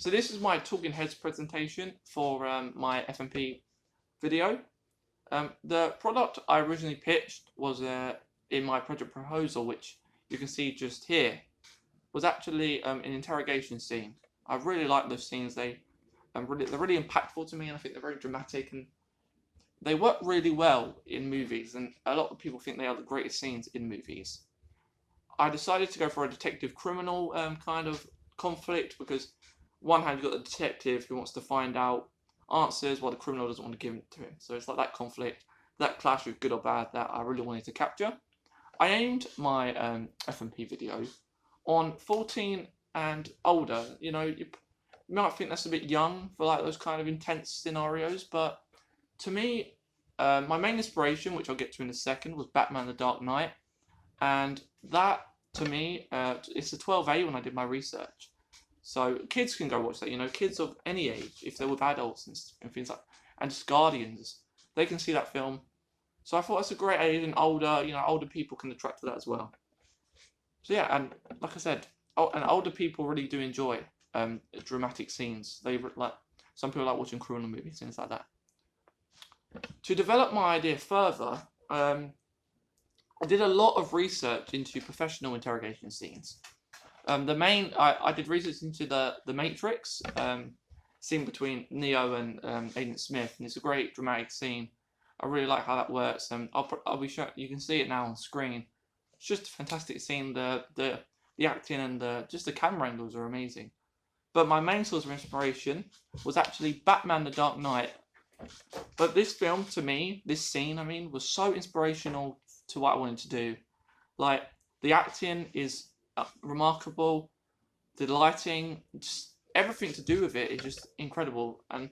So this is my talking heads presentation for my FMP video. The product I originally pitched was in my project proposal, which you can see just here, was actually an interrogation scene. I really like those scenes. They're really impactful to me, and I think they're very dramatic, and they work really well in movies, and a lot of people think they are the greatest scenes in movies. I decided to go for a detective criminal kind of conflict because one hand you've got the detective who wants to find out answers while the criminal doesn't want to give it to him. So it's like that conflict, that clash of good or bad that I really wanted to capture. I aimed my FMP video on 14 and older. You know, you might think that's a bit young for like those kind of intense scenarios, but to me, my main inspiration, which I'll get to in a second, was Batman: The Dark Knight, and that to me, it's a 12A when I did my research. So kids can go watch that, you know, kids of any age, if they're with adults and things like, and just guardians, they can see that film. So I thought it's a great age, and older people can attract to that as well. So yeah, and like I said, and older people really do enjoy dramatic scenes. They like, some people like watching criminal movies, things like that. To develop my idea further, I did a lot of research into professional interrogation scenes. I did research into the Matrix scene between Neo and Agent Smith, and it's a great dramatic scene. I really like how that works, and I'll be sure you can see it now on screen. It's just a fantastic scene. The acting and just the camera angles are amazing. But my main source of inspiration was actually Batman: The Dark Knight. But this film, to me, this scene, I mean, was so inspirational to what I wanted to do. Like, the acting is remarkable, the lighting, just everything to do with it is just incredible. And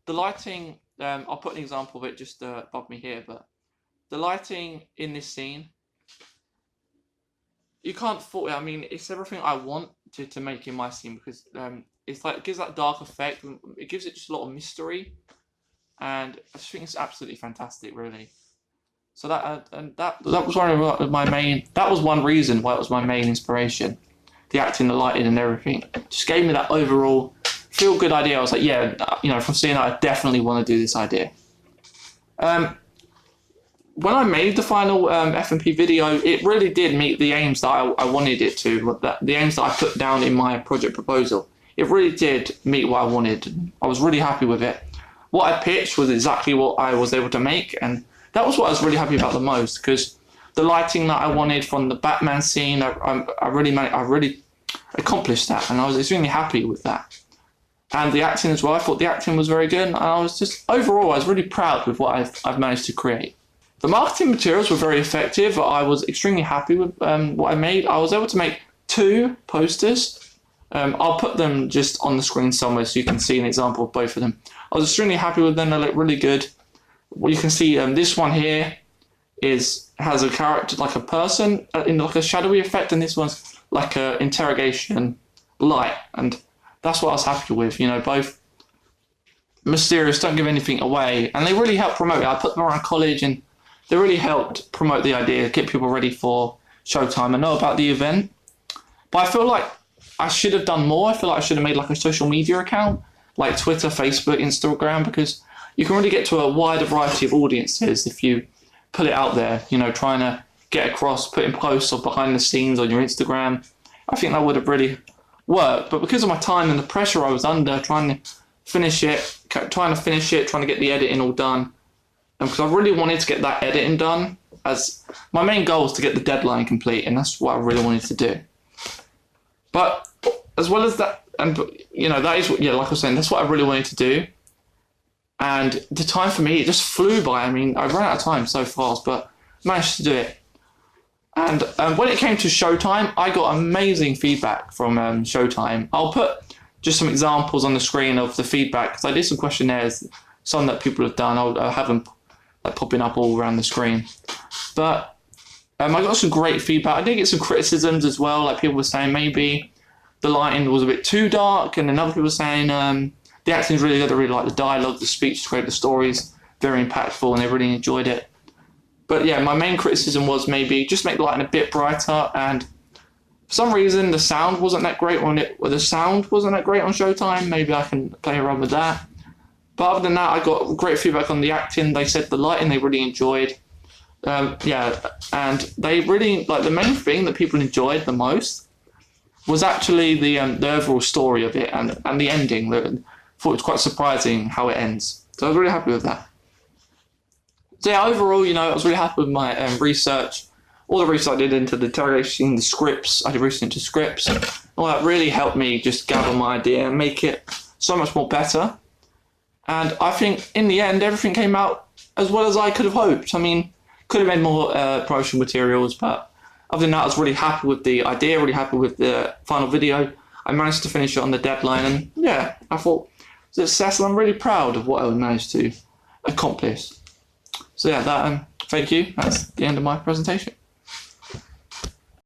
the lighting, I'll put an example of it just above me here, but the lighting in this scene, you can't fault it. I mean, it's everything I want to make in my scene, because it's like, it gives that dark effect, it gives it just a lot of mystery, and I just think it's absolutely fantastic, really. So that was one of my main. That was one reason why it was my main inspiration. The acting, the lighting, and everything just gave me that overall feel-good idea. I was like, yeah, you know, from seeing that, I definitely want to do this idea. When I made the final FMP video, it really did meet the aims that I wanted it to. The aims that I put down in my project proposal. It really did meet what I wanted. I was really happy with it. What I pitched was exactly what I was able to make, and that was what I was really happy about the most, because the lighting that I wanted from the Batman scene, I really accomplished that, and I was extremely happy with that. And the acting as well, I thought the acting was very good, and I was just, overall, I was really proud with what I've managed to create. The marketing materials were very effective. I was extremely happy with what I made. I was able to make 2 posters. I'll put them just on the screen somewhere so you can see an example of both of them. I was extremely happy with them. They look really good. Well, you can see this one here has a character like a person in like a shadowy effect, and this one's like a interrogation light, and that's what I was happy with. You know, both mysterious, don't give anything away, and they really helped promote it. I put them around college, and they really helped promote the idea, get people ready for showtime. I know about the event, but I feel like I should have done more. I feel like I should have made like a social media account, like Twitter, Facebook, Instagram, because you can really get to a wider variety of audiences if you put it out there, you know, trying to get across, putting posts of behind the scenes on your Instagram. I think that would have really worked. But because of my time and the pressure I was under, trying to finish it, trying to get the editing all done, and because I really wanted to get that editing done, as my main goal was to get the deadline complete, and that's what I really wanted to do. But as well as that, and you know, that is what, yeah, like I was saying, that's what I really wanted to do. And the time for me, it just flew by. I mean, I ran out of time so fast, but managed to do it. And when it came to showtime, I got amazing feedback from showtime. I'll put just some examples on the screen of the feedback, because I did some questionnaires, some that people have done. I'll have them like popping up all around the screen. But I got some great feedback. I did get some criticisms as well. Like, people were saying maybe the lighting was a bit too dark, and then other people were saying the acting is really good. I really like the dialogue, the speech is great, the story's very impactful, and they really enjoyed it. But yeah, my main criticism was maybe just make the lighting a bit brighter, and For some reason, the sound wasn't that great on Showtime. Maybe I can play around with that. But other than that, I got great feedback on the acting. They said the lighting they really enjoyed. Yeah, and they really, like, the main thing that people enjoyed the most was actually the overall story of it and the ending. I thought it was quite surprising how it ends. So I was really happy with that. So yeah, overall, you know, I was really happy with my research. All the research I did into the interrogation, the scripts, I did research into scripts. All that really helped me just gather my idea and make it so much more better. And I think in the end, everything came out as well as I could have hoped. I mean, could have made more promotional materials, but other than that, I was really happy with the idea, really happy with the final video. I managed to finish it on the deadline, and yeah, I thought it was a success, and I'm really proud of what I managed to accomplish. So yeah, thank you. That's the end of my presentation.